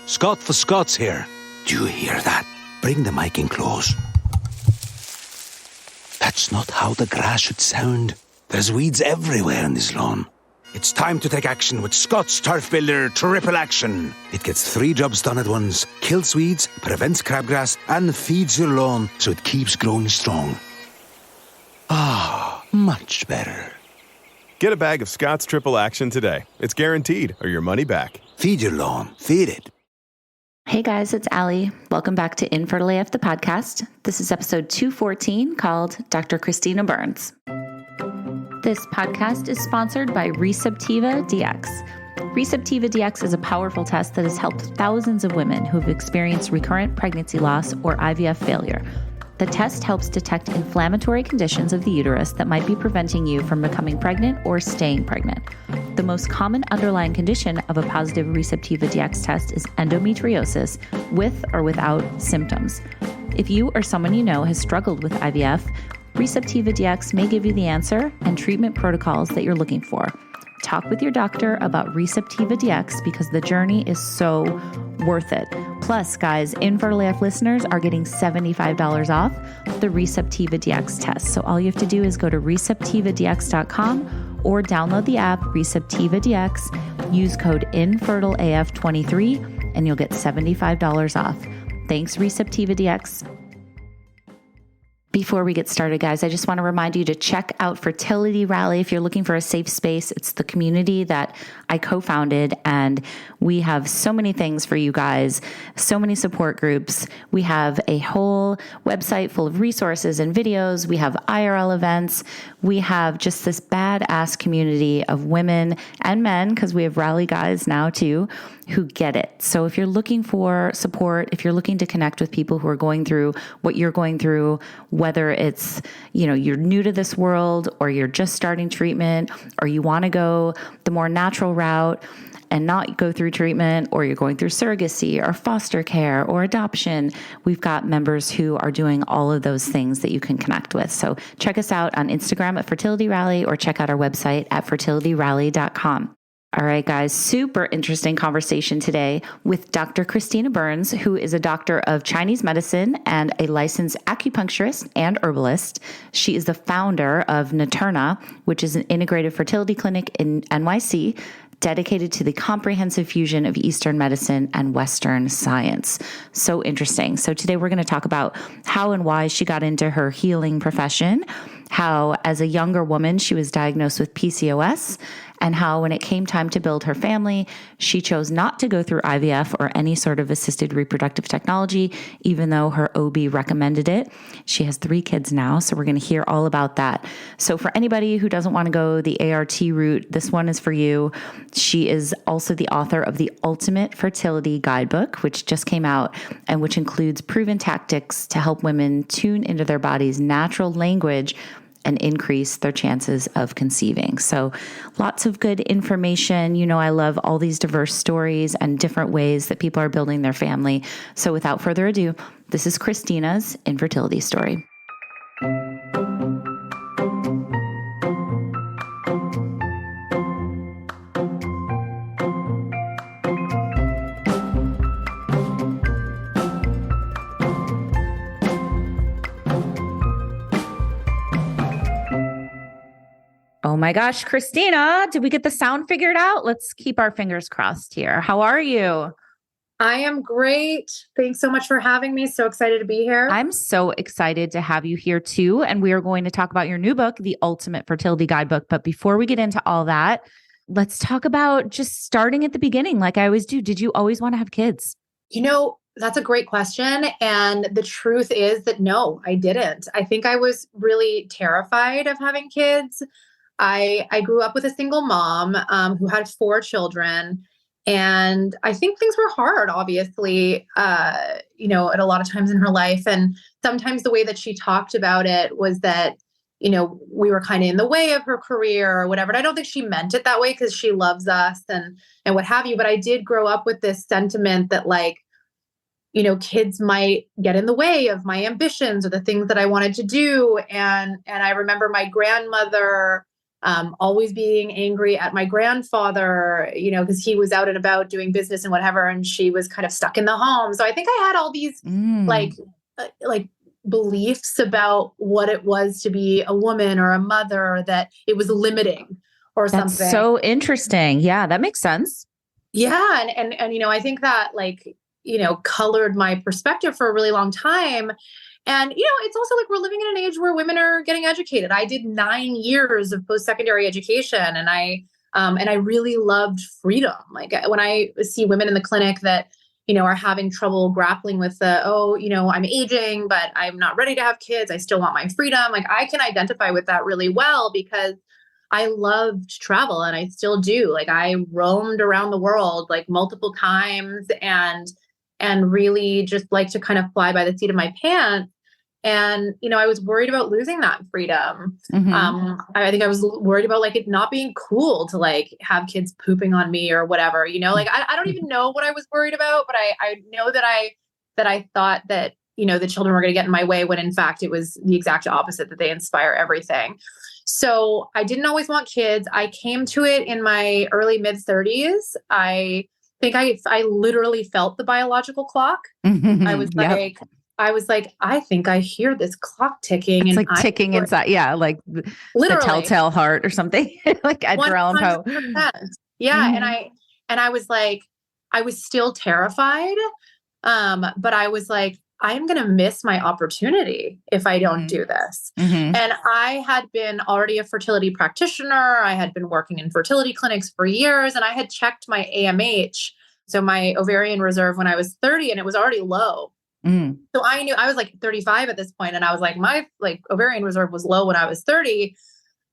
Scott for Scots here. Do you hear that? Bring the mic in close. That's not how the grass should sound. There's weeds everywhere in this lawn. It's time to take action with Scott's Turf Builder Triple Action. It gets 3 jobs done at once. Kills weeds, prevents crabgrass, and feeds your lawn so it keeps growing strong. Ah, much better. Get a bag of Scott's Triple Action today. It's guaranteed, or your money back. Feed your lawn. Feed it. Hey guys, it's Allie. Welcome back to Infertile AF, the podcast. This is episode 214 called Dr. Christina Burns. This podcast is sponsored by RECEPTIVA DX. RECEPTIVA DX is a powerful test that has helped thousands of women who have experienced recurrent pregnancy loss or IVF failure. The test helps detect inflammatory conditions of the uterus that might be preventing you from becoming pregnant or staying pregnant. The most common underlying condition of a positive RECEPTIVA DX test is endometriosis with or without symptoms. If you or someone you know has struggled with IVF, RECEPTIVA DX may give you the answer and treatment protocols that you're looking for. Talk with your doctor about RECEPTIVA DX because the journey is so worth it. Plus, guys, Infertile AF listeners are getting $75 off the RECEPTIVA DX test. So all you have to do is go to receptivadx.com or download the app RECEPTIVA DX, use code INFERTILEAF23, and you'll get $75 off. Thanks, RECEPTIVA DX. Before we get started, guys, I just want to remind you to check out Fertility Rally if you're looking for a safe space. It's the community that I co-founded, and we have so many things for you guys, so many support groups. We have a whole website full of resources and videos. We have IRL events. We have just this badass community of women and men, because we have Rally guys now too, who get it. So if you're looking for support, if you're looking to connect with people who are going through what you're going through, whether it's, you're new to this world or you're just starting treatment or you want to go the more natural route and not go through treatment, or you're going through surrogacy or foster care or adoption, we've got members who are doing all of those things that you can connect with. So check us out on Instagram at Fertility Rally or check out our website at fertilityrally.com. All right, guys, super interesting conversation today with Dr. Christina Burns, who is a doctor of Chinese medicine and a licensed acupuncturist and herbalist. She is the founder of Naturna, which is an integrative fertility clinic in NYC, dedicated to the comprehensive fusion of Eastern medicine and Western science. So interesting. So today we're going to talk about how and why she got into her healing profession, how as a younger woman she was diagnosed with PCOS, and how when it came time to build her family, she chose not to go through IVF or any sort of assisted reproductive technology, even though her OB recommended it. She has 3 kids now, so we're going to hear all about that. So for anybody who doesn't want to go the ART route, this one is for you. She is also the author of the Ultimate Fertility Guidebook, which just came out and which includes proven tactics to help women tune into their body's natural language and increase their chances of conceiving. So lots of good information. I love all these diverse stories and different ways that people are building their family. So without further ado, this is Christina's infertility story. Oh my gosh, Christina, did we get the sound figured out? Let's keep our fingers crossed here. How are you? I am great. Thanks so much for having me. So excited to be here. I'm so excited to have you here too. And we are going to talk about your new book, The Ultimate Fertility Guidebook. But before we get into all that, let's talk about just starting at the beginning, like I always do. Did you always want to have kids? That's a great question. And the truth is that no, I didn't. I think I was really terrified of having kids. I grew up with a single mom who had 4 children. And I think things were hard, obviously, at a lot of times in her life. And sometimes the way that she talked about it was that, we were kind of in the way of her career or whatever. And I don't think she meant it that way because she loves us and what have you. But I did grow up with this sentiment that kids might get in the way of my ambitions or the things that I wanted to do. And I remember my grandmother always being angry at my grandfather, because he was out and about doing business and whatever, and she was kind of stuck in the home. So I think I had all these like beliefs about what it was to be a woman or a mother, that it was limiting or That's something. so interesting. Yeah, that makes sense. Yeah. And I think that colored my perspective for a really long time. And, it's also like we're living in an age where women are getting educated. I did 9 years of post-secondary education, and I really loved freedom. Like when I see women in the clinic that, are having trouble grappling with I'm aging, but I'm not ready to have kids. I still want my freedom. Like I can identify with that really well because I loved travel, and I still do. Like I roamed around the world like multiple times, and really just like to kind of fly by the seat of my pants. And, I was worried about losing that freedom. I think I was worried about like it not being cool to like have kids pooping on me or whatever, like I don't even know what I was worried about, but I know that I thought that, the children were going to get in my way, when in fact it was the exact opposite, that they inspire everything. So I didn't always want kids. I came to it in my early mid 30s. I think I literally felt the biological clock. I was like, I think I hear this clock ticking. It's and like ticking inside. Yeah. Like the telltale heart or something like Edgar Allan Poe. Yeah. And I was like, I was still terrified. But I was like, I'm going to miss my opportunity if I don't do this. And I had been already a fertility practitioner. I had been working in fertility clinics for years, and I had checked my AMH, so my ovarian reserve, when I was 30, and it was already low. So I knew I was like 35 at this point, and I was like, my ovarian reserve was low when I was 30.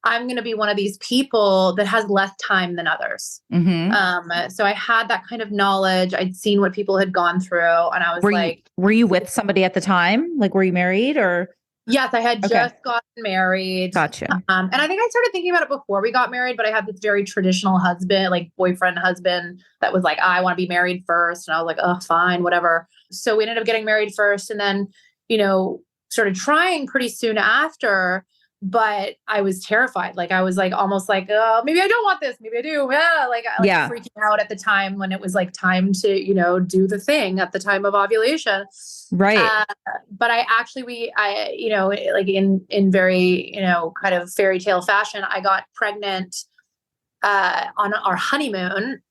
I'm going to be one of these people that has less time than others. So I had that kind of knowledge. I'd seen what people had gone through, and I was were you with somebody at the time? Like, were you married or? Yes, I had just gotten married. Gotcha. And I think I started thinking about it before we got married, but I had this very traditional husband, like boyfriend husband, that was like, I want to be married first. And I was like, oh, fine, whatever. So we ended up getting married first, and then, started trying pretty soon after. But I was terrified. Like I was like, almost like, oh, maybe I don't want this. Maybe I do. Yeah. Freaking out at the time when it was like time to, do the thing at the time of ovulation. Right. But I actually, like in very, kind of fairy tale fashion, I got pregnant, on our honeymoon.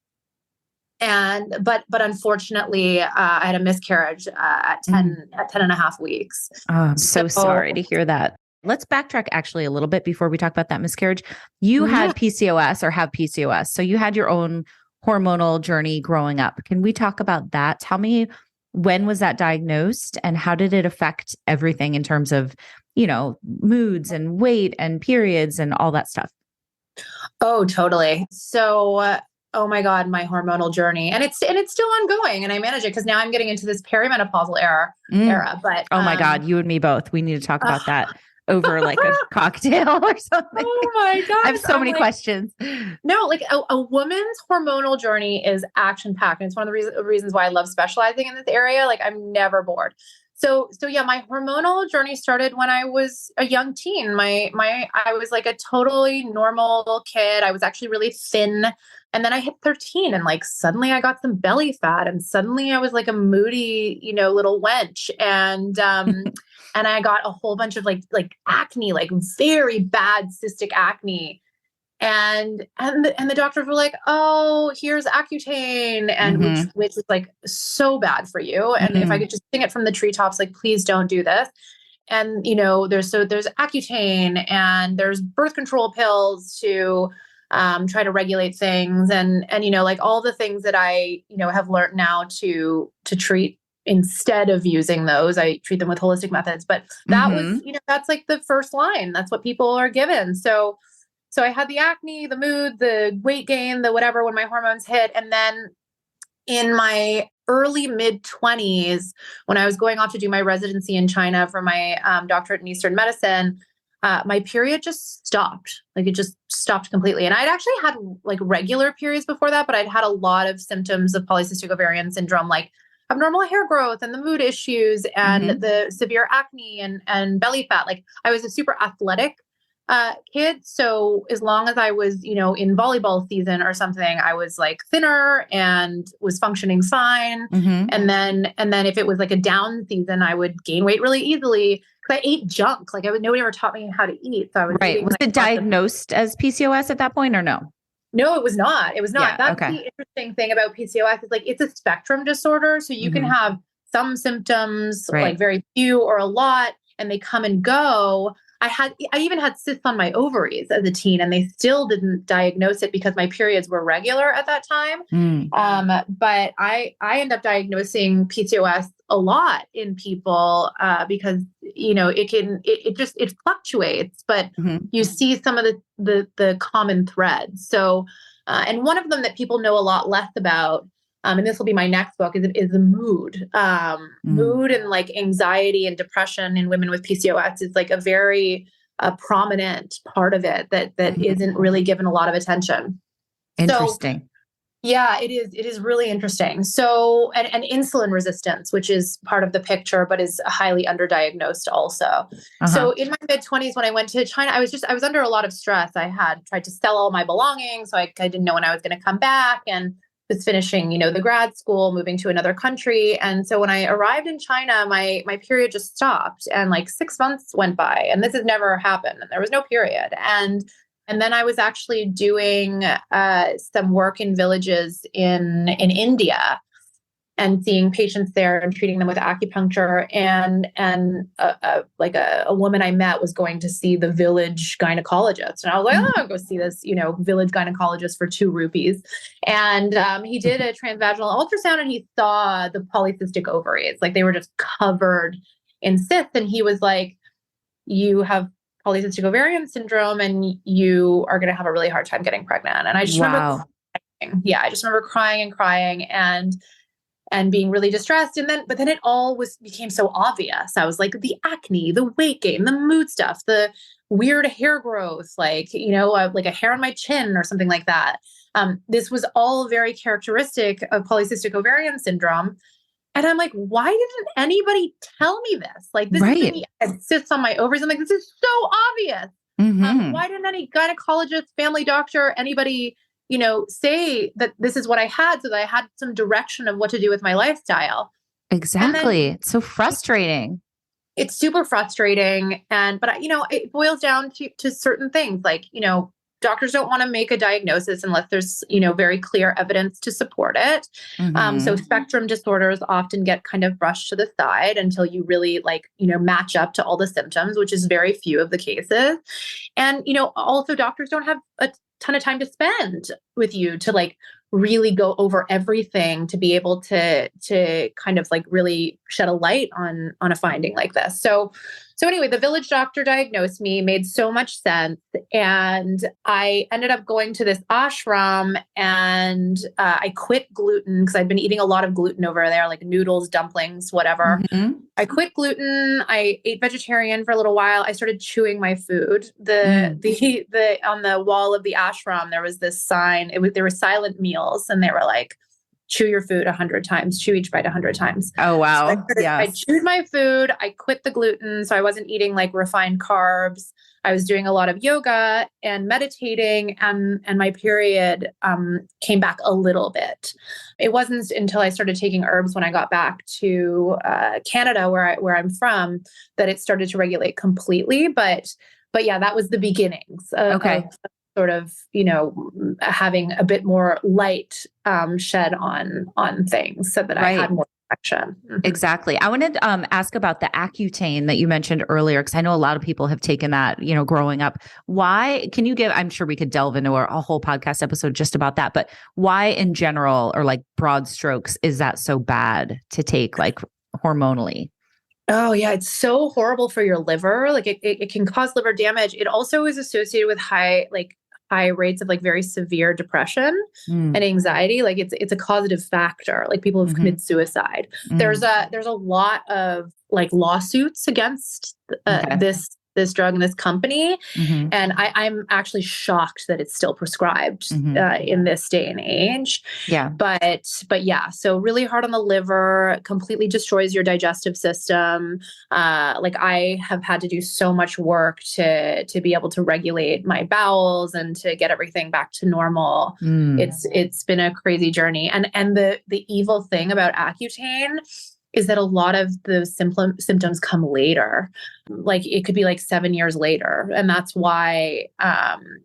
But unfortunately, I had a miscarriage, at 10 and a half weeks. Oh, I'm so sorry to hear that. Let's backtrack actually a little bit before we talk about that miscarriage. You had PCOS or have PCOS. So you had your own hormonal journey growing up. Can we talk about that? Tell me, when was that diagnosed and how did it affect everything in terms of, moods and weight and periods and all that stuff? Oh, totally. So, oh my God, my hormonal journey. And it's still ongoing, and I manage it because now I'm getting into this perimenopausal era. But oh my God, you and me both. We need to talk about that over like a cocktail or something. Oh my God. I have so many questions. No, like a woman's hormonal journey is action packed. And it's one of the reasons why I love specializing in this area. Like I'm never bored. So yeah, my hormonal journey started when I was a young teen. I was like a totally normal kid. I was actually really thin. And then I hit 13, and like suddenly I got some belly fat, and suddenly I was like a moody, little wench. And and I got a whole bunch of like acne, like very bad cystic acne. And the doctors were like, oh, here's Accutane, and which is like so bad for you. And if I could just sing it from the treetops, like, please don't do this. And, there's Accutane, and there's birth control pills to try to regulate things. And, like all the things that I, have learned now to treat. Instead of using those, I treat them with holistic methods. But that was, that's like the first line. That's what people are given. So I had the acne, the mood, the weight gain, the whatever when my hormones hit. And then in my early mid 20s, when I was going off to do my residency in China for my doctorate in Eastern medicine, my period just stopped. Like it just stopped completely. And I'd actually had like regular periods before that, but I'd had a lot of symptoms of polycystic ovarian syndrome, like abnormal hair growth and the mood issues and the severe acne and belly fat. Like I was a super athletic Kids. So as long as I was, in volleyball season or something, I was like thinner and was functioning fine. Mm-hmm. And then if it was like a down season, I would gain weight really easily because I ate junk. Like nobody ever taught me how to eat. So I was Right. eating, Was like, it diagnosed as PCOS at that point or no? No, it was not. It was not. Yeah, That's okay. the interesting thing about PCOS is like it's a spectrum disorder. So you can have some symptoms, Right. like very few or a lot, and they come and go. I even had cysts on my ovaries as a teen, and they still didn't diagnose it because my periods were regular at that time. But I end up diagnosing PCOS a lot in people because it fluctuates, but you see some of the common threads. So and one of them that people know a lot less about, and this will be my next book, is the mood. Mood and like anxiety and depression in women with PCOS is like a very prominent part of it that isn't really given a lot of attention. Interesting. So, yeah, it is. It is really interesting. So, and insulin resistance, which is part of the picture, but is highly underdiagnosed also. So in my mid-20s, when I went to China, I was under a lot of stress. I had tried to sell all my belongings. So I didn't know when I was going to come back, and was finishing, the grad school, moving to another country. And so when I arrived in China, my period just stopped, and like 6 months went by, and this has never happened. And there was no period. And then I was actually doing some work in villages in India, and seeing patients there and treating them with acupuncture. And a woman I met was going to see the village gynecologist, and I was like, I'll go see this, village gynecologist for 2 rupees. And he did a transvaginal ultrasound, and he saw the polycystic ovaries, like they were just covered in cysts. And he was like, "You have polycystic ovarian syndrome, and you are going to have a really hard time getting pregnant." And I just remember crying. Yeah, I just remember crying and being really distressed. But then it all became so obvious. I was like, the acne, the weight gain, the mood stuff, the weird hair growth, like a hair on my chin or something like that. This was all very characteristic of polycystic ovarian syndrome. And I'm like, why didn't anybody tell me this? Like, this is me, it sits on my ovaries. I'm like, this is so obvious. Why didn't any gynecologist, family doctor, anybody, say that this is what I had, so that I had some direction of what to do with my lifestyle? Exactly. It's so frustrating. It's super frustrating. But it boils down to certain things, like, doctors don't want to make a diagnosis unless there's, very clear evidence to support it. So spectrum disorders often get kind of brushed to the side until you really match up to all the symptoms, which is very few of the cases. And, also doctors don't have a ton of time to spend with you to really go over everything to be able to kind of really shed a light on a finding like this. So anyway, the village doctor diagnosed me, made so much sense. And I ended up going to this ashram, and I quit gluten because I'd been eating a lot of gluten over there, like noodles, dumplings, whatever. I quit gluten. I ate vegetarian for a little while. I started chewing my food. The on the wall of the ashram, there was this sign. There were silent meals, and they were like, chew your food 100 times, chew each bite 100 times. Oh, wow. So I chewed my food. I quit the gluten. So I wasn't eating refined carbs. I was doing a lot of yoga and meditating, and my period came back a little bit. It wasn't until I started taking herbs when I got back to Canada, where I'm from, that it started to regulate completely. But yeah, that was the beginnings of sort of, having a bit more light shed on things, so that I had more protection. Exactly. I wanted to ask about the Accutane that you mentioned earlier, because I know a lot of people have taken that, growing up. Why can you I'm sure we could delve into a whole podcast episode just about that, but why in general, or broad strokes, is that so bad to take hormonally? Oh yeah, it's so horrible for your liver. It can cause liver damage. It also is associated with high rates of very severe depression and anxiety. It's a causative factor. People have committed suicide. There's a lot of lawsuits against this drug and this company. Mm-hmm. And I'm actually shocked that it's still prescribed in this day and age. Yeah. But yeah, so really hard on the liver, completely destroys your digestive system. Like I have had to do so much work to be able to regulate my bowels and to get everything back to normal. It's been a crazy journey. And the evil thing about Accutane is that a lot of the symptoms come later. Like it could be like 7 years later. And that's why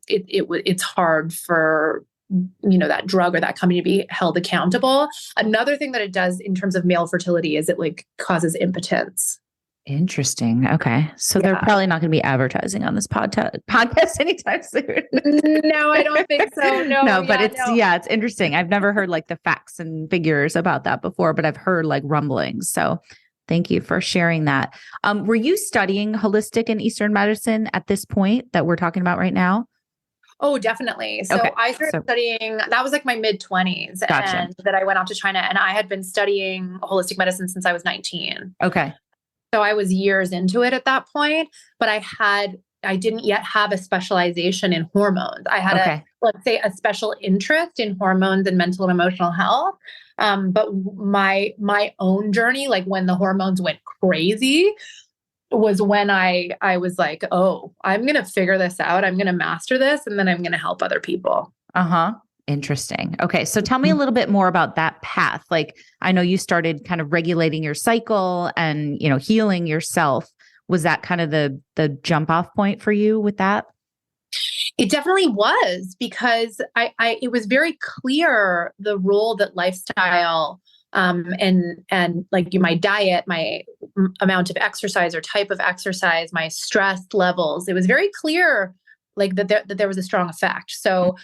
it's hard for, that drug or that company to be held accountable. Another thing that it does in terms of male fertility is it like causes impotence. Interesting. Okay. So they're probably not going to be advertising on this podcast anytime soon. No, I don't think so. No, but it's interesting. I've never heard like the facts and figures about that before, but I've heard like rumblings. So thank you for sharing that. Were you studying holistic and Eastern medicine at this point that we're talking about right now? Oh, definitely. So I started studying, that was like my mid-20s. Gotcha. And that I went off to China, and I had been studying holistic medicine since I was 19. Okay. So I was years into it at that point, but I didn't yet have a specialization in hormones. I had let's say a special interest in hormones and mental and emotional health. But my own journey, like when the hormones went crazy, was when I was like, oh, I'm going to figure this out. I'm going to master this, and then I'm going to help other people. Interesting. Okay. So tell me a little bit more about that path. Like, I know you started kind of regulating your cycle and, healing yourself. Was that kind of the jump off point for you with that? It definitely was, because it was very clear the role that lifestyle and like my diet, my amount of exercise or type of exercise, my stress levels, it was very clear like that there was a strong effect. So,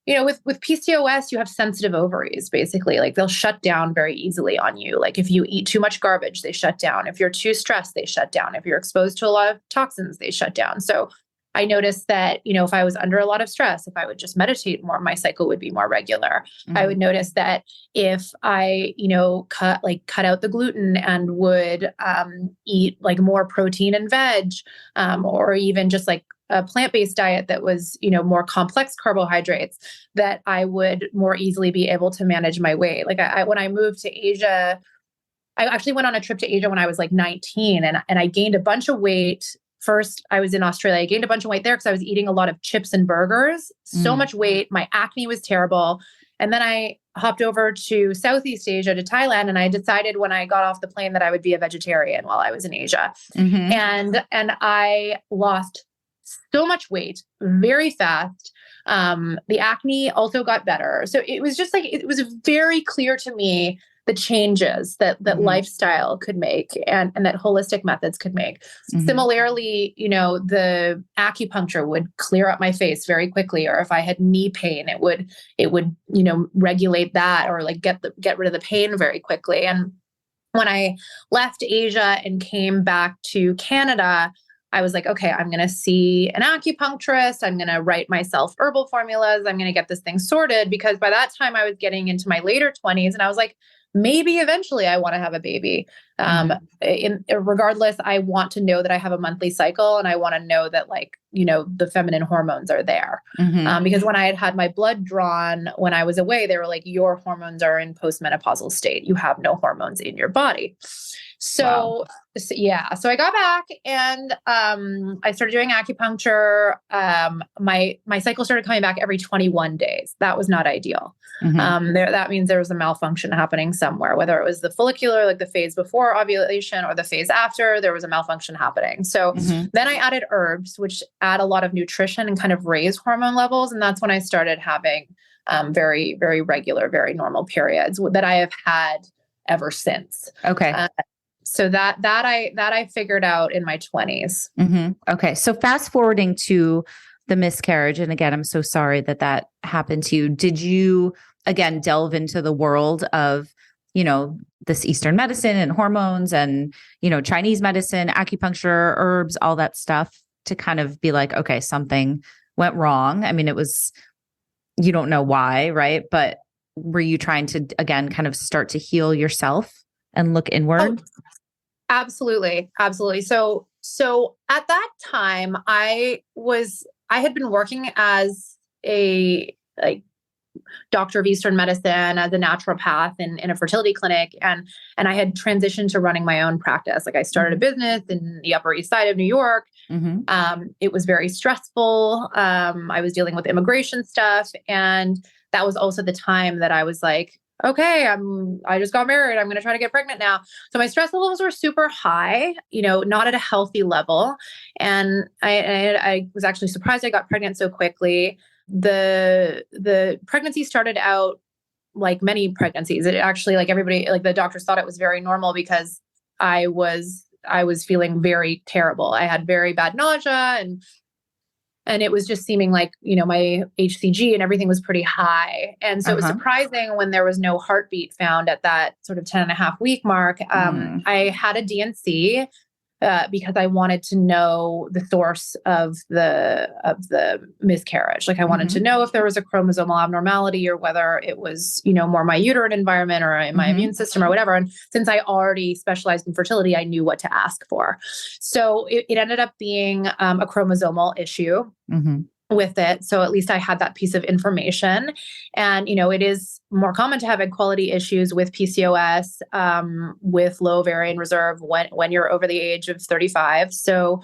with PCOS, you have sensitive ovaries, basically. Like they'll shut down very easily on you. Like if you eat too much garbage, they shut down. If you're too stressed, they shut down. If you're exposed to a lot of toxins, they shut down. So I noticed that, if I was under a lot of stress, if I would just meditate more, my cycle would be more regular. I would notice that if I, cut out the gluten and would eat like more protein and veg, or even just like a plant-based diet that was, more complex carbohydrates, that I would more easily be able to manage my weight. Like when I moved to Asia, I actually went on a trip to Asia when I was like 19, and I gained a bunch of weight. First, I was in Australia. I gained a bunch of weight there because I was eating a lot of chips and burgers, so much weight. My acne was terrible. And then I hopped over to Southeast Asia, to Thailand. And I decided when I got off the plane that I would be a vegetarian while I was in Asia. And I lost so much weight very fast. The acne also got better. So it was just like, it was very clear to me the changes that lifestyle could make and that holistic methods could make. Similarly, the acupuncture would clear up my face very quickly, or if I had knee pain, it would, regulate that, or like get rid of the pain very quickly. And when I left Asia and came back to Canada, I was like, okay, I'm going to see an acupuncturist. I'm going to write myself herbal formulas. I'm going to get this thing sorted, because by that time I was getting into my later 20s, and I was like, maybe eventually I want to have a baby. Regardless, I want to know that I have a monthly cycle, and I want to know that the feminine hormones are there. Because when I had my blood drawn when I was away, they were like, your hormones are in postmenopausal state. You have no hormones in your body. So I got back and I started doing acupuncture. My cycle started coming back every 21 days. That was not ideal. That means there was a malfunction happening somewhere, whether it was the follicular, like the phase before ovulation, or the phase after, there was a malfunction happening. So then I added herbs, which add a lot of nutrition and kind of raise hormone levels. And that's when I started having very, very regular, very normal periods that I have had ever since. Okay. So that I figured out in my 20s. Okay. So fast forwarding to the miscarriage. And again, I'm so sorry that happened to you. Did you, again, delve into the world of, this Eastern medicine and hormones and, Chinese medicine, acupuncture, herbs, all that stuff, to kind of be like, okay, something went wrong? I mean, you don't know why, right? But were you trying to, again, kind of start to heal yourself and look inward? Absolutely. Absolutely. So at that time I had been working as a like doctor of Eastern medicine, as a naturopath in a fertility clinic. And I had transitioned to running my own practice. Like I started a business in the Upper East Side of New York. It was very stressful. I was dealing with immigration stuff. And that was also the time that I was like, okay, I just got married. I'm going to try to get pregnant now. So my stress levels were super high, not at a healthy level. And I was actually surprised I got pregnant so quickly. The pregnancy started out like many pregnancies. It actually, like everybody, like the doctors thought it was very normal because I was feeling very terrible. I had very bad nausea and it was just seeming like, my HCG and everything was pretty high. And so it was surprising when there was no heartbeat found at that sort of 10.5-week mark. I had a DNC because I wanted to know the source of the miscarriage. Like I wanted to know if there was a chromosomal abnormality or whether it was, more my uterine environment or in my immune system or whatever. And since I already specialized in fertility, I knew what to ask for. So it ended up being a chromosomal issue. With it. So at least I had that piece of information. And, it is more common to have egg quality issues with PCOS, with low ovarian reserve when you're over the age of 35. So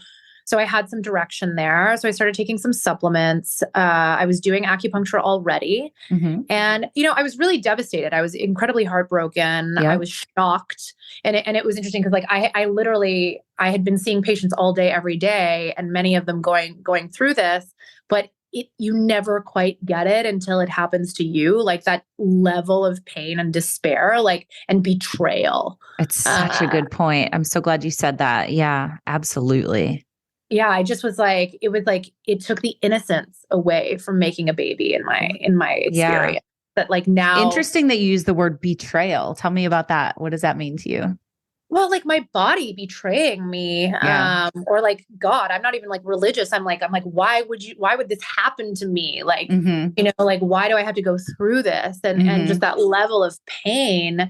I had some direction there. So I started taking some supplements. I was doing acupuncture already. And, I was really devastated. I was incredibly heartbroken. I was shocked. And it was interesting because like I had been seeing patients all day, every day, and many of them going through this, but you never quite get it until it happens to you, like that level of pain and despair, and betrayal. It's such a good point. I'm so glad you said that. Yeah, absolutely. Yeah, I just was like, it took the innocence away from making a baby in my experience. That like now. Interesting that you use the word betrayal. Tell me about that. What does that mean to you? Well, like my body betraying me, or like, God, I'm not even like religious. I'm like, why would this happen to me? Like, like, why do I have to go through this? And just that level of pain.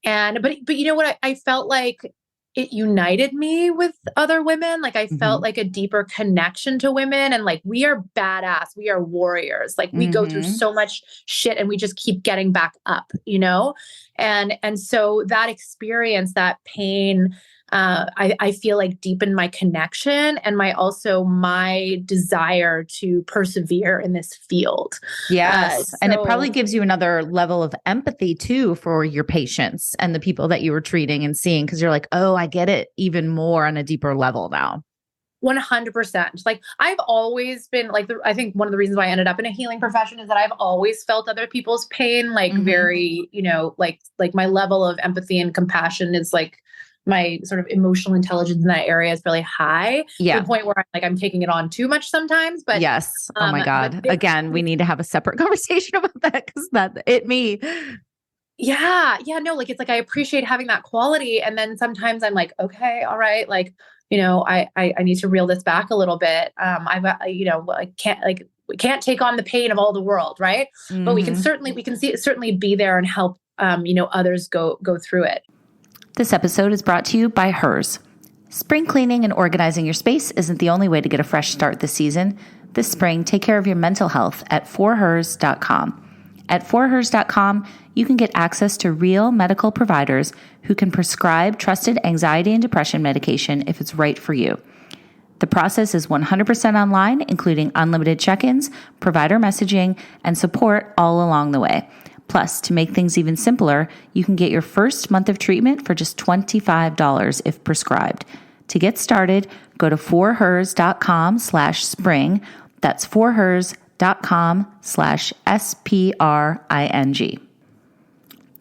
But you know what? I felt like it united me with other women. Like I felt like a deeper connection to women, and like, we are badass. We are warriors. Like we go through so much shit and we just keep getting back up, And so that experience, that pain, I feel like deepened my connection and my desire to persevere in this field. Yes. And it probably gives you another level of empathy too for your patients and the people that you were treating and seeing. Cause you're like, oh, I get it even more on a deeper level now. 100%. Like I've always been like, I think one of the reasons why I ended up in a healing profession is that I've always felt other people's pain, like very, like my level of empathy and compassion is like, my sort of emotional intelligence in that area is really high to the point where I'm taking it on too much sometimes. But yes. Oh my God. Again, we need to have a separate conversation about that because me. Yeah. Yeah. No, like, it's like, I appreciate having that quality. And then sometimes I'm like, okay, all right. Like, I need to reel this back a little bit. We can't take on the pain of all the world. Right. But we can certainly be there and help, others go through it. This episode is brought to you by Hers. Spring cleaning and organizing your space isn't the only way to get a fresh start this season. This spring, take care of your mental health at forhers.com. At forhers.com, you can get access to real medical providers who can prescribe trusted anxiety and depression medication if it's right for you. The process is 100% online, including unlimited check-ins, provider messaging, and support all along the way. Plus, to make things even simpler, you can get your first month of treatment for just $25 if prescribed. To get started, go to forhers.com/spring. That's forhers.com/spring.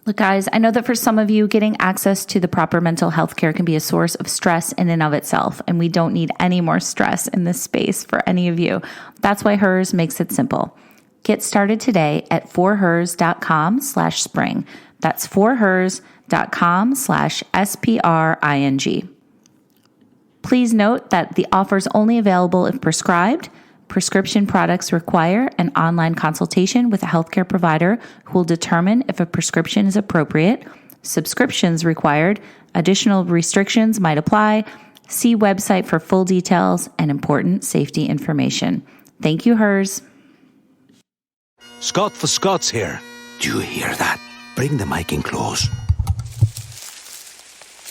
Look, guys, I know that for some of you, getting access to the proper mental health care can be a source of stress in and of itself, and we don't need any more stress in this space for any of you. That's why Hers makes it simple. Get started today at forhers.com/spring. That's forhers.com/spring. Please note that the offer is only available if prescribed. Prescription products require an online consultation with a healthcare provider who will determine if a prescription is appropriate. Subscriptions required. Additional restrictions might apply. See website for full details and important safety information. Thank you, Hers. Scott for Scots here. Do you hear that? Bring the mic in close.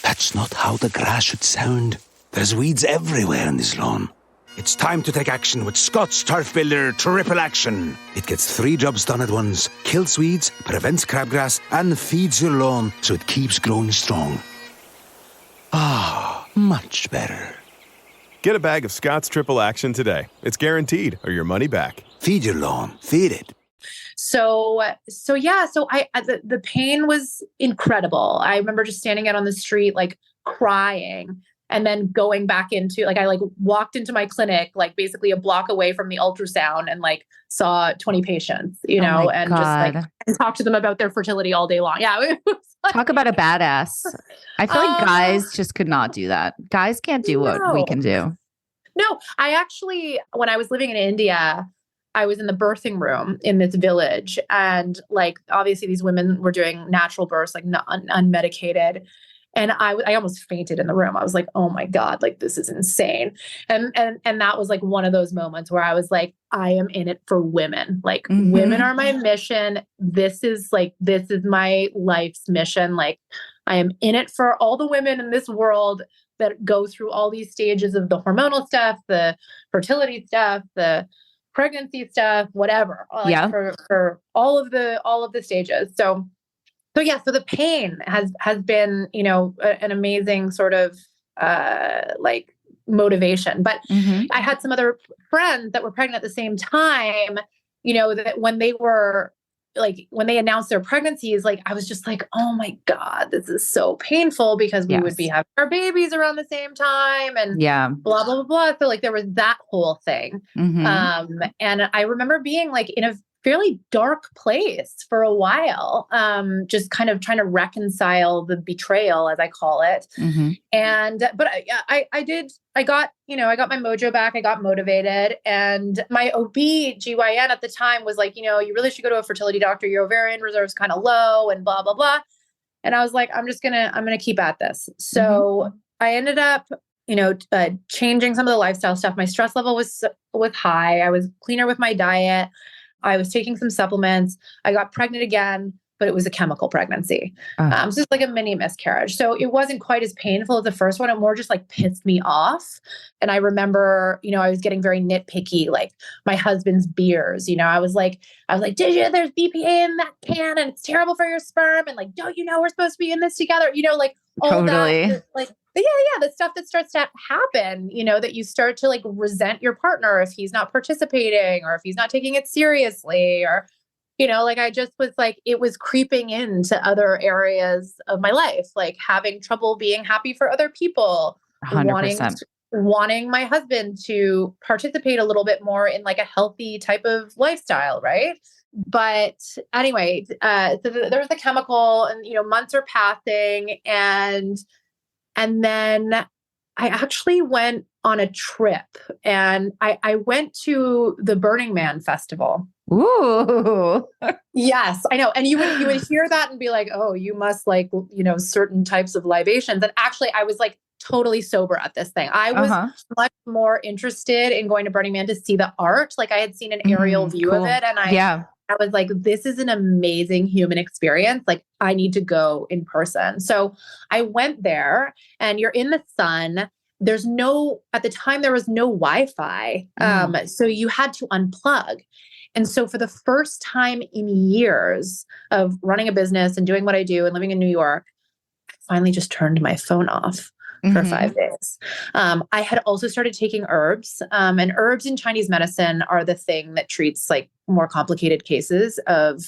That's not how the grass should sound. There's weeds everywhere in this lawn. It's time to take action with Scott's Turf Builder Triple Action. It gets 3 jobs done at once. Kills weeds, prevents crabgrass, and feeds your lawn so it keeps growing strong. Ah, much better. Get a bag of Scott's Triple Action today. It's guaranteed, or your money back. Feed your lawn. Feed it. So the pain was incredible. I remember just standing out on the street, like crying, and then going back into, like, I like walked into my clinic, like basically a block away from the ultrasound, and like saw 20 patients, you know, and God. just like and talked to them about their fertility all day long. Yeah. It was like, Talk about a badass. I feel like guys just could not do that. Guys can't do what we can do. No, I actually, when I was living in India, I was in the birthing room in this village, and like, obviously these women were doing natural births, like unmedicated. And I almost fainted in the room. I was like, oh my God, like this is insane. And that was like one of those moments where I was like, I am in it for women. Like women are my mission. This is my life's mission. Like I am in it for all the women in this world that go through all these stages of the hormonal stuff, the fertility stuff, the pregnancy stuff, whatever. Like for all of the stages. So the pain has been, you know, an amazing sort of like motivation. But I had some other friends that were pregnant at the same time, you know, that when they announced their pregnancies, like I was just like, oh my God, this is so painful, because we would be having our babies around the same time and blah, blah, blah, blah. So like there was that whole thing. And I remember being like in a fairly dark place for a while, just kind of trying to reconcile the betrayal, as I call it. But I got my mojo back. I got motivated, and my OB/GYN at the time was like, you know, you really should go to a fertility doctor. Your ovarian reserve's kind of low and blah, blah, blah. And I was like, I'm going to keep at this. So I ended up, you know, changing some of the lifestyle stuff. My stress level was high. I was cleaner with my diet. I was taking some supplements. I got pregnant again, but it was a chemical pregnancy. So it's like a mini miscarriage. So it wasn't quite as painful as the first one. It more just like pissed me off. And I remember, you know, I was getting very nitpicky, like my husband's beers, you know, I was like, did you, there's BPA in that can and it's terrible for your sperm. And like, don't you know, we're supposed to be in this together, you know, like all that, like, the stuff that starts to happen, you know, that you start to like resent your partner if he's not participating or if he's not taking it seriously, or, you know, like I just was like, it was creeping into other areas of my life, like having trouble being happy for other people, 100%. wanting my husband to participate a little bit more in like a healthy type of lifestyle. Right. But anyway, so there was the chemical, and, you know, months are passing, and then I actually went on a trip, and I went to the Burning Man festival. Ooh. Yes, I know. And you would hear that and be like, oh, you must like, you know, certain types of libations. And actually I was like totally sober at this thing. I was much more interested in going to Burning Man to see the art. Like I had seen an aerial view of it, and I was like, this is an amazing human experience. Like I need to go in person. So I went there, and you're in the sun. At the time there was no Wi-Fi. So you had to unplug. And so for the first time in years of running a business and doing what I do and living in New York, I finally just turned my phone off for 5 days. I had also started taking herbs, and herbs in Chinese medicine are the thing that treats like more complicated cases of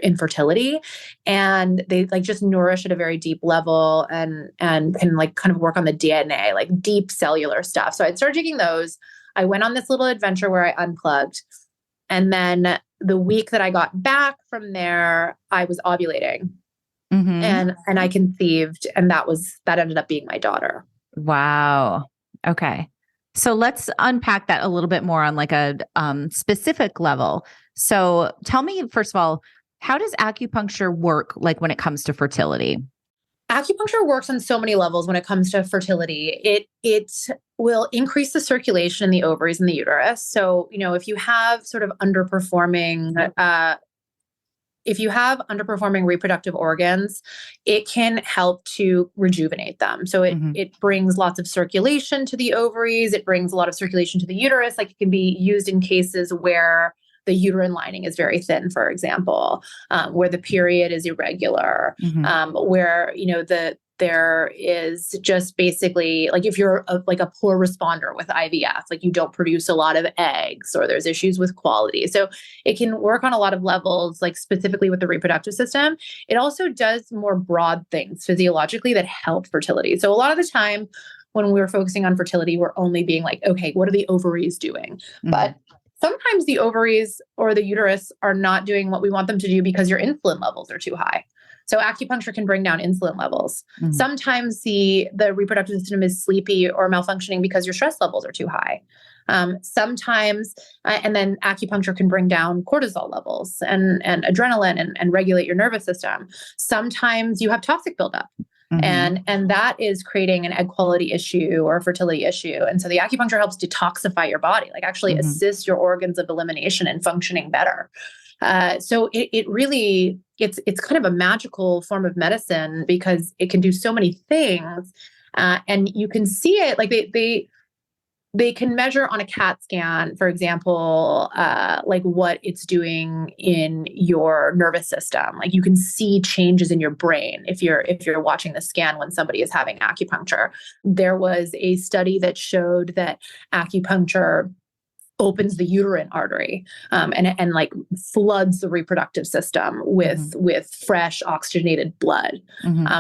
infertility, and they like just nourish at a very deep level and can like kind of work on the DNA, like deep cellular stuff. So I started taking those. I went on this little adventure where I unplugged, and then the week that I got back from there, I was ovulating. And I conceived, and that ended up being my daughter. Wow. Okay. So let's unpack that a little bit more on like a specific level. So tell me, first of all, How does acupuncture work, like when it comes to fertility? Acupuncture works on so many levels when it comes to fertility. It will increase the circulation in the ovaries and the uterus. So, if you have sort of underperforming reproductive organs, it can help to rejuvenate them. So it brings lots of circulation to the ovaries. It brings a lot of circulation to the uterus. Like, it can be used in cases where the uterine lining is very thin, for example, where the period is irregular, where, there is just basically like if you're a poor responder with IVF, like you don't produce a lot of eggs or there's issues with quality. So it can work on a lot of levels, like specifically with the reproductive system. It also does more broad things physiologically that help fertility. So a lot of the time when we're focusing on fertility, we're only being like, okay, what are the ovaries doing? But sometimes the ovaries or the uterus are not doing what we want them to do because your insulin levels are too high. So acupuncture can bring down insulin levels. Sometimes the reproductive system is sleepy or malfunctioning because your stress levels are too high. Sometimes, and then acupuncture can bring down cortisol levels and adrenaline and regulate your nervous system. Sometimes you have toxic buildup. And that is creating an egg quality issue or a fertility issue. And so the acupuncture helps detoxify your body, like actually assist your organs of elimination and functioning better. So it really, it's kind of a magical form of medicine because it can do so many things. And you can see it, like they can measure on a CAT scan, for example, like what it's doing in your nervous system. Like you can see changes in your brain if you're watching the scan when somebody is having acupuncture. There was a study that showed that acupuncture opens the uterine artery and like floods the reproductive system with fresh oxygenated blood.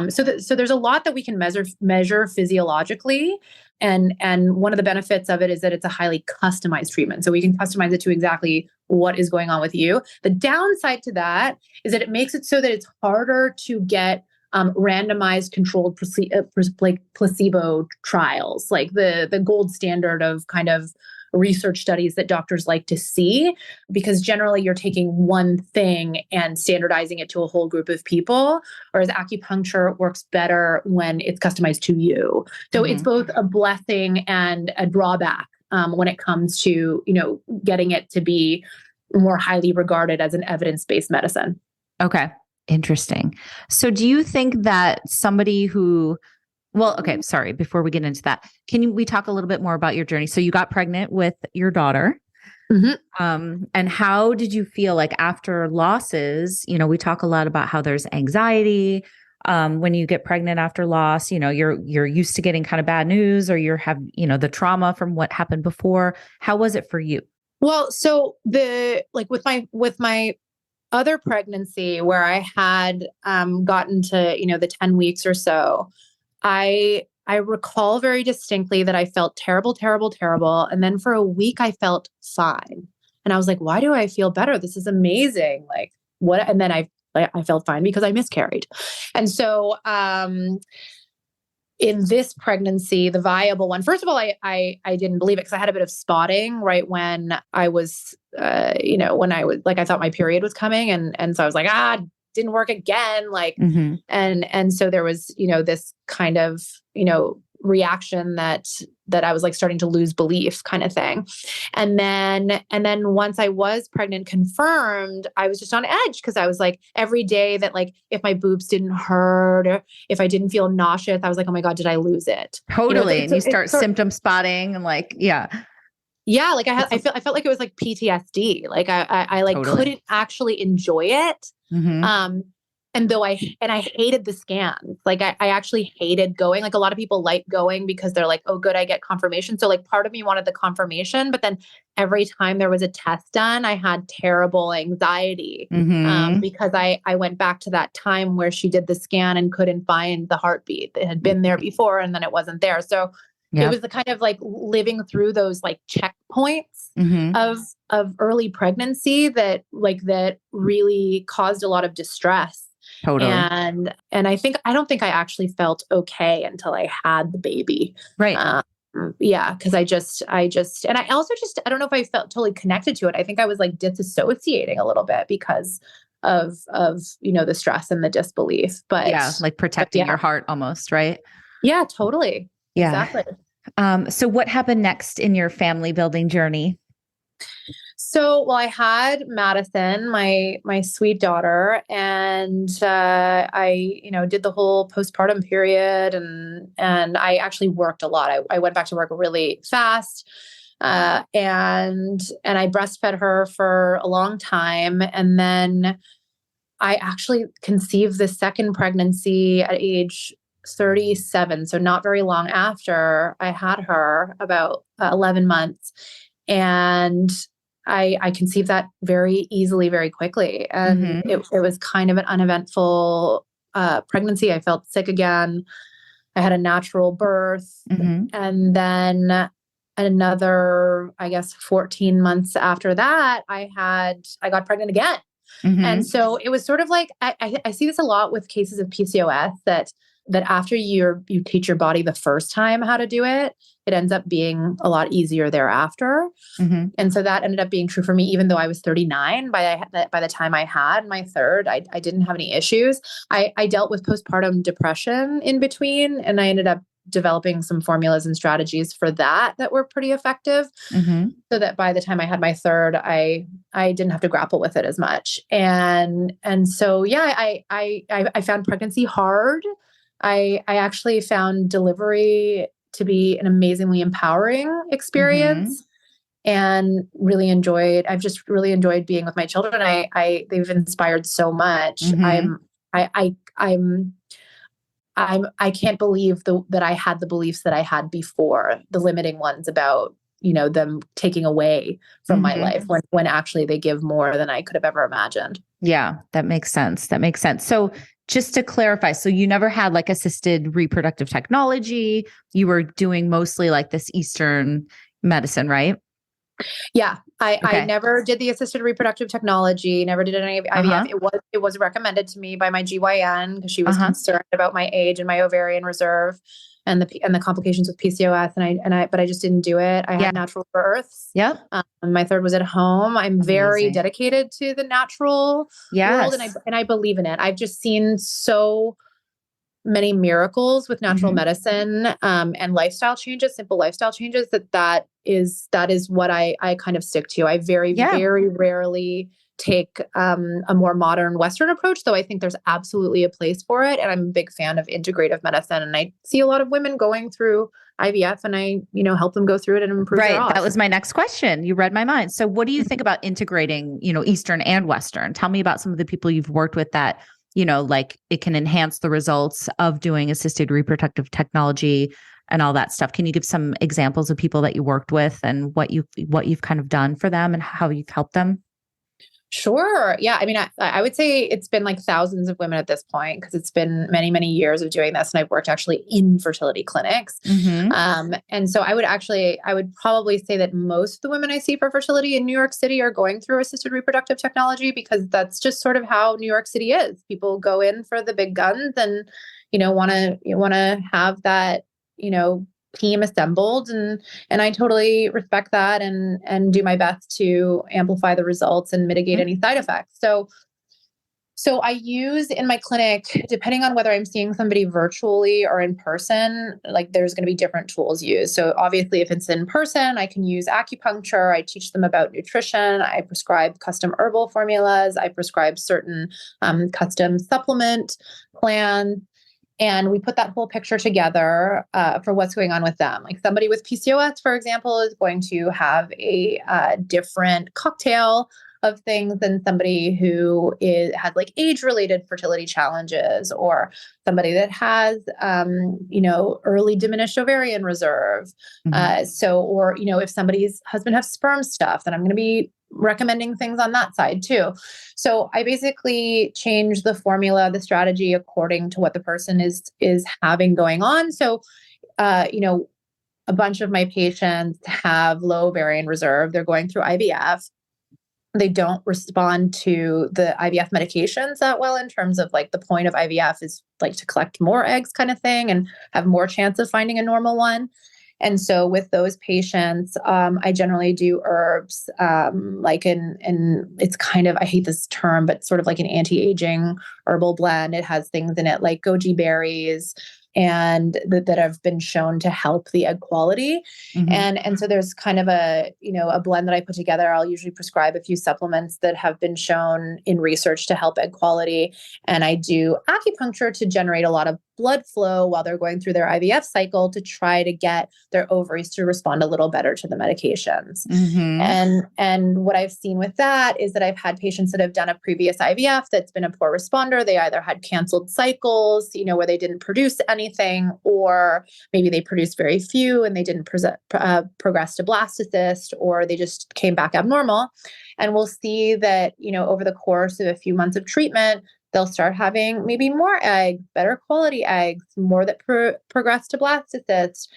So there's a lot that we can measure physiologically. And one of the benefits of it is that it's a highly customized treatment. So we can customize it to exactly what is going on with you. The downside to that is that it makes it so that it's harder to get randomized controlled placebo trials, like the gold standard of kind of research studies that doctors like to see, because generally you're taking one thing and standardizing it to a whole group of people, whereas acupuncture works better when it's customized to you. So it's both a blessing and a drawback when it comes to, getting it to be more highly regarded as an evidence-based medicine. Okay. Interesting. So do you think that somebody who okay, sorry, before we get into that, can we talk a little bit more about your journey? So you got pregnant with your daughter. And how did you feel like after losses? We talk a lot about how there's anxiety when you get pregnant after loss. You're used to getting kind of bad news, or you have the trauma from what happened before. How was it for you? Well, so with my other pregnancy, where I had gotten to the 10 weeks or so, I recall very distinctly that I felt terrible, terrible, terrible. And then for a week, I felt fine. And I was like, why do I feel better? This is amazing. Like what? And then I felt fine because I miscarried. And so in this pregnancy, the viable one, first of all, I didn't believe it because I had a bit of spotting right when I was, when I was like, I thought my period was coming. And so I was like, didn't work again. Like, and so there was, this kind of, reaction that I was like starting to lose belief kind of thing. And then once I was pregnant, confirmed, I was just on edge because I was like every day that like, if my boobs didn't hurt or if I didn't feel nauseous, I was like, oh my God, did I lose it? Totally. And you start symptom spotting and like, yeah. Like I felt like it was like PTSD. Like I like Totally. couldn't actually enjoy it. And though I hated the scans, like I actually hated going. Like a lot of people like going because they're like, oh, good, I get confirmation. So like part of me wanted the confirmation, but then every time there was a test done, I had terrible anxiety because I went back to that time where she did the scan and couldn't find the heartbeat. It had been there before and then it wasn't there. So it was the kind of like living through those like checkpoints of early pregnancy that really caused a lot of distress. Totally. And I don't think I actually felt okay until I had the baby. Right. Because I also I don't know if I felt totally connected to it. I think I was like disassociating a little bit because the stress and the disbelief. But like protecting your heart almost, right? Yeah, totally. Yeah. Exactly. So what happened next in your family building journey? So, well, I had Madison, my sweet daughter, and I, did the whole postpartum period, and I actually worked a lot. I went back to work really fast, and I breastfed her for a long time, and then I actually conceived the second pregnancy at age 37, so not very long after I had her, about 11 months, and I conceived that very easily, very quickly. And it was kind of an uneventful pregnancy. I felt sick again. I had a natural birth. And then another, I guess, 14 months after that, I got pregnant again. And so it was sort of like, I see this a lot with cases of PCOS, that after you teach your body the first time how to do it, it ends up being a lot easier thereafter. And so that ended up being true for me, even though I was 39 by the time I had my third. I didn't have any issues. I dealt with postpartum depression in between, and I ended up developing some formulas and strategies for that were pretty effective. So that by the time I had my third, I didn't have to grapple with it as much. And so, yeah, I found pregnancy hard. I actually found delivery to be an amazingly empowering experience, and I've just really enjoyed being with my children. They've inspired so much. I can't believe that I had the beliefs that I had before, the limiting ones about, them taking away from my life, when actually they give more than I could have ever imagined. Yeah, that makes sense. So just to clarify, so you never had like assisted reproductive technology. You were doing mostly like this Eastern medicine, right? Yeah. I never did the assisted reproductive technology, never did any IVF. It was recommended to me by my GYN, because she was concerned about my age and my ovarian reserve and the complications with PCOS. But I just didn't do it. I had natural births. Yep. My third was at home. I'm very dedicated to the natural world, and I believe in it. I've just seen so many miracles with natural medicine, and lifestyle changes, simple lifestyle changes, that is what I kind of stick to. I very rarely take a more modern Western approach, though I think there's absolutely a place for it. And I'm a big fan of integrative medicine. And I see a lot of women going through IVF, and I, help them go through it and improve their odds. That was my next question. You read my mind. So what do you think about integrating, Eastern and Western? Tell me about some of the people you've worked with that, like it can enhance the results of doing assisted reproductive technology and all that stuff. Can you give some examples of people that you worked with and what you've kind of done for them and how you've helped them? Sure. Yeah. I mean, I would say it's been like thousands of women at this point, because it's been many, many years of doing this. And I've worked actually in fertility clinics. And so I would probably say that most of the women I see for fertility in New York City are going through assisted reproductive technology, because that's just sort of how New York City is. People go in for the big guns and, want to have that, team assembled, and I totally respect that, and do my best to amplify the results and mitigate any side effects. So I use in my clinic, depending on whether I'm seeing somebody virtually or in person, like there's going to be different tools used. So obviously, if it's in person, I can use acupuncture. I teach them about nutrition. I prescribe custom herbal formulas. I prescribe certain custom supplement plans. And we put that whole picture together for what's going on with them. Like somebody with PCOS, for example, is going to have a different cocktail of things than somebody who has like age-related fertility challenges, or somebody that has, early diminished ovarian reserve. Or if somebody's husband has sperm stuff, then I'm going to be recommending things on that side too. So I basically change the formula, the strategy according to what the person is having going on. So, a bunch of my patients have low ovarian reserve. They're going through IVF. They don't respond to the IVF medications that well, in terms of like the point of IVF is like to collect more eggs kind of thing and have more chance of finding a normal one. And so with those patients, I generally do herbs, like it's kind of, I hate this term, but sort of like an anti-aging herbal blend. It has things in it like goji berries and that have been shown to help the egg quality. And so there's kind of a blend that I put together. I'll usually prescribe a few supplements that have been shown in research to help egg quality. And I do acupuncture to generate a lot of blood flow while they're going through their IVF cycle to try to get their ovaries to respond a little better to the medications. And what I've seen with that is that I've had patients that have done a previous IVF that's been a poor responder. They either had canceled cycles, where they didn't produce anything, or maybe they produced very few and they didn't progress to blastocyst, or they just came back abnormal. And we'll see that, over the course of a few months of treatment, they'll start having maybe more eggs, better quality eggs, more that progress to blastocyst,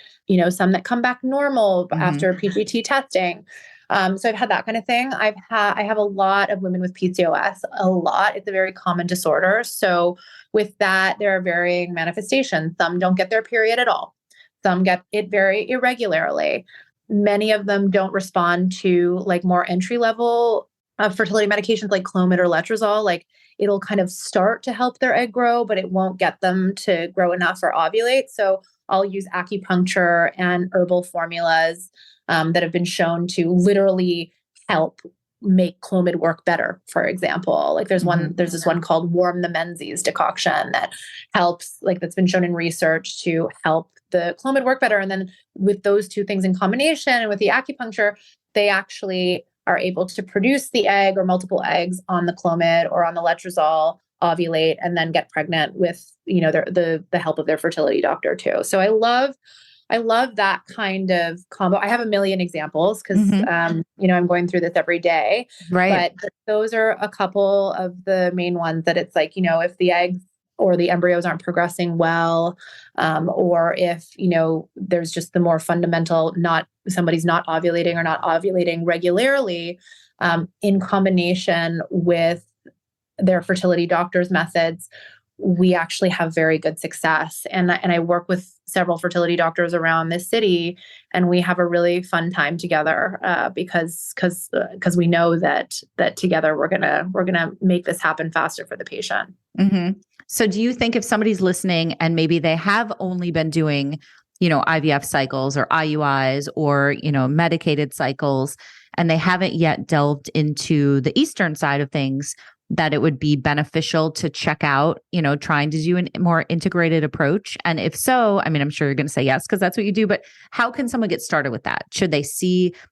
some that come back normal after PGT testing. So I've had that kind of thing. I have a lot of women with PCOS, a lot. It's a very common disorder. So with that, there are varying manifestations. Some don't get their period at all. Some get it very irregularly. Many of them don't respond to like more entry level fertility medications like Clomid or Letrozole. Like it'll kind of start to help their egg grow, but it won't get them to grow enough or ovulate. So I'll use acupuncture and herbal formulas that have been shown to literally help make Clomid work better. For example, like there's this one called Warm the Menzies decoction that helps, like that's been shown in research to help the Clomid work better. And then with those two things in combination and with the acupuncture, they actually are able to produce the egg or multiple eggs on the Clomid or on the Letrozole, ovulate, and then get pregnant with, the help of their fertility doctor too. So I love that kind of combo. I have a million examples because, I'm going through this every day, right? But those are a couple of the main ones that it's like, if the eggs or the embryos aren't progressing well, or if, there's just the more fundamental, somebody's not ovulating or not ovulating regularly, in combination with their fertility doctor's methods, we actually have very good success. And I work with several fertility doctors around this city, and we have a really fun time together because we know that together we're gonna make this happen faster for the patient. So do you think if somebody's listening and maybe they have only been doing, IVF cycles or IUIs or, medicated cycles, and they haven't yet delved into the Eastern side of things, that it would be beneficial to check out, trying to do a more integrated approach? And if so, I mean, I'm sure you're going to say yes, because that's what you do, but how can someone get started with that? Should they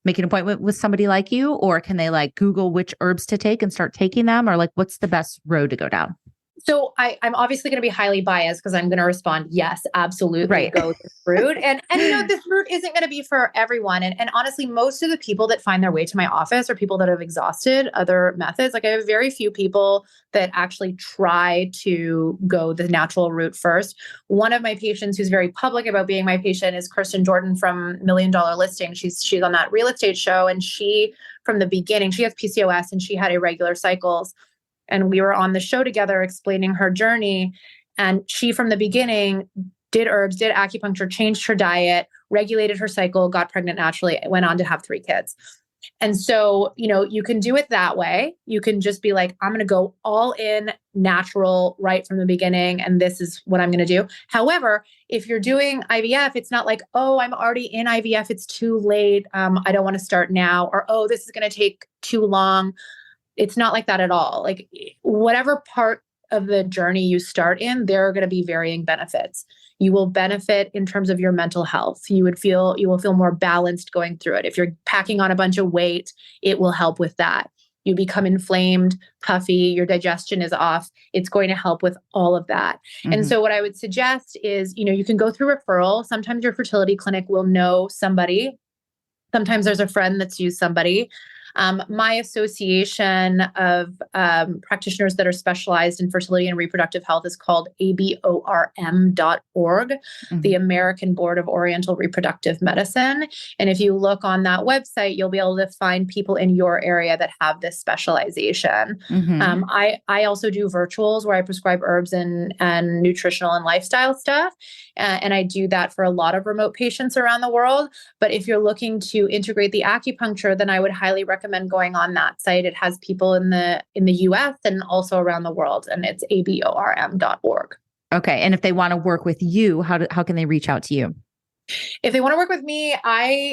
make an appointment with somebody like you, or can they like Google which herbs to take and start taking them? Or like, what's the best road to go down? So I'm obviously going to be highly biased because I'm going to respond, yes, absolutely, right. Go this route. And this route isn't going to be for everyone. And honestly, most of the people that find their way to my office are people that have exhausted other methods. Like I have very few people that actually try to go the natural route first. One of my patients who's very public about being my patient is Kristen Jordan from $1 Million Listing. She's on that real estate show. And she, from the beginning, she has PCOS and she had irregular cycles. And we were on the show together explaining her journey. And she, from the beginning, did herbs, did acupuncture, changed her diet, regulated her cycle, got pregnant naturally, went on to have 3 kids. And so, you can do it that way. You can just be like, I'm going to go all in natural right from the beginning. And this is what I'm going to do. However, if you're doing IVF, it's not like, oh, I'm already in IVF. It's too late. I don't want to start now. Or, oh, this is going to take too long. It's not like that at all. Like whatever part of the journey you start in, there are going to be varying benefits. You will benefit in terms of your mental health. You will feel more balanced going through it. If you're packing on a bunch of weight, it will help with that. You become inflamed, puffy, your digestion is off. It's going to help with all of that. And so what I would suggest is, you can go through referral. Sometimes your fertility clinic will know somebody. Sometimes there's a friend that's used somebody. My association of practitioners that are specialized in fertility and reproductive health is called ABORM.org, the American Board of Oriental Reproductive Medicine. And if you look on that website, you'll be able to find people in your area that have this specialization. I also do virtuals where I prescribe herbs and nutritional and lifestyle stuff. And I do that for a lot of remote patients around the world. But if you're looking to integrate the acupuncture, then I would highly recommend going on that site. It has people in the US and also around the world, and it's ABORM.org. Okay. And if they want to work with you, how can they reach out to you? If they want to work with me,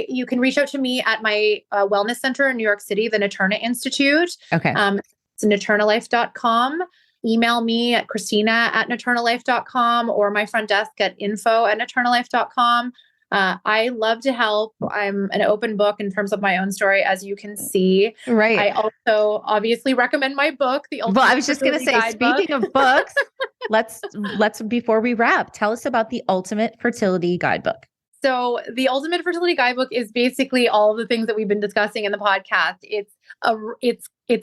you can reach out to me at my wellness center in New York City, the Naterna Institute. Okay. It's naternalife.com. Email me at Christina@naternalife.com or my front desk at info@naternalife.com. I love to help. I'm an open book in terms of my own story, as you can see. Right. I also obviously recommend my book, The Ultimate Well, I was just going to say, speaking of books, let's before we wrap, tell us about the Ultimate Fertility Guidebook. So the Ultimate Fertility Guidebook is basically all of the things that we've been discussing in the podcast. It's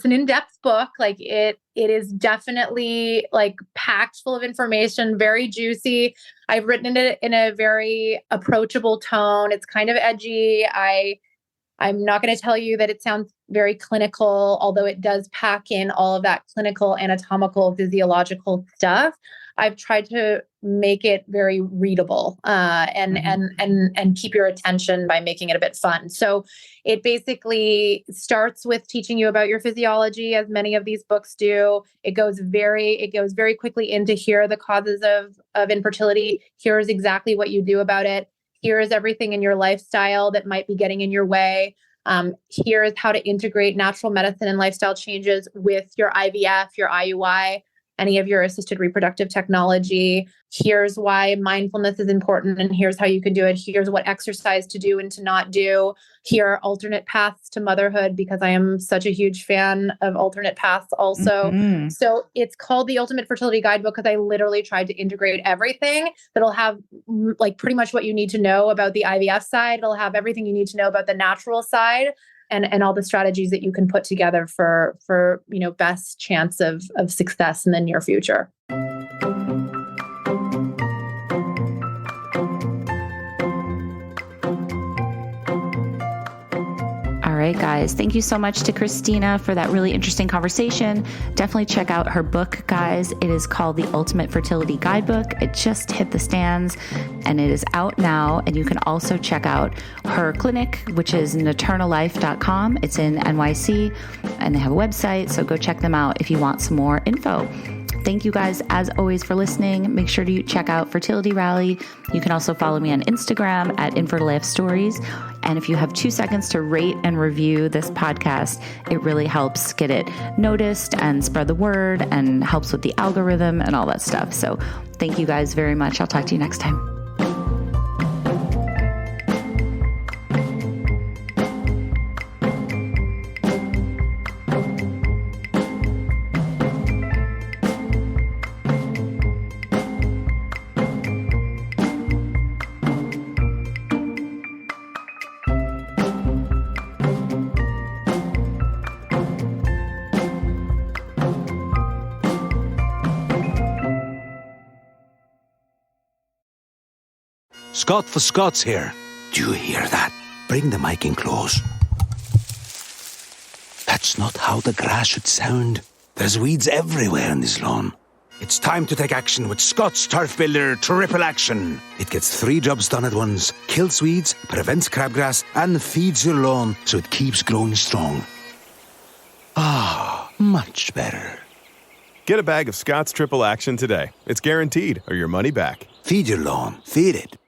an in-depth book. Like it is definitely like packed full of information, very juicy. I've written it in a very approachable tone. It's kind of edgy. I'm not going to tell you that it sounds very clinical, although it does pack in all of that clinical, anatomical, physiological stuff. I've tried to make it very readable and keep your attention by making it a bit fun. So it basically starts with teaching you about your physiology, as many of these books do. It goes very quickly into here are the causes of infertility. Here's exactly what you do about it. Here is everything in your lifestyle that might be getting in your way. Here is how to integrate natural medicine and lifestyle changes with your IVF, your IUI, any of your assisted reproductive technology. Here's why mindfulness is important, and here's how you can do it. Here's what exercise to do and to not do. Here are alternate paths to motherhood, because I am such a huge fan of alternate paths also. So it's called the Ultimate Fertility Guidebook because I literally tried to integrate everything. That'll have like pretty much what you need to know about the IVF side. It'll have everything you need to know about the natural side. And all the strategies that you can put together for best chance of success in the near future. All right, guys. Thank you so much to Christina for that really interesting conversation. Definitely check out her book, guys. It is called The Ultimate Fertility Guidebook. It just hit the stands and it is out now. And you can also check out her clinic, which is naternalife.com. It's in NYC and they have a website. So go check them out if you want some more info. Thank you guys, as always, for listening. Make sure to check out Fertility Rally. You can also follow me on Instagram at Infertile Stories. And if you have 2 seconds to rate and review this podcast, it really helps get it noticed and spread the word and helps with the algorithm and all that stuff. So thank you guys very much. I'll talk to you next time. Scott for Scots here. Do you hear that? Bring the mic in close. That's not how the grass should sound. There's weeds everywhere in this lawn. It's time to take action with Scott's Turf Builder Triple Action. It gets 3 jobs done at once. Kills weeds, prevents crabgrass, and feeds your lawn so it keeps growing strong. Ah, much better. Get a bag of Scott's Triple Action today. It's guaranteed, or your money back. Feed your lawn. Feed it.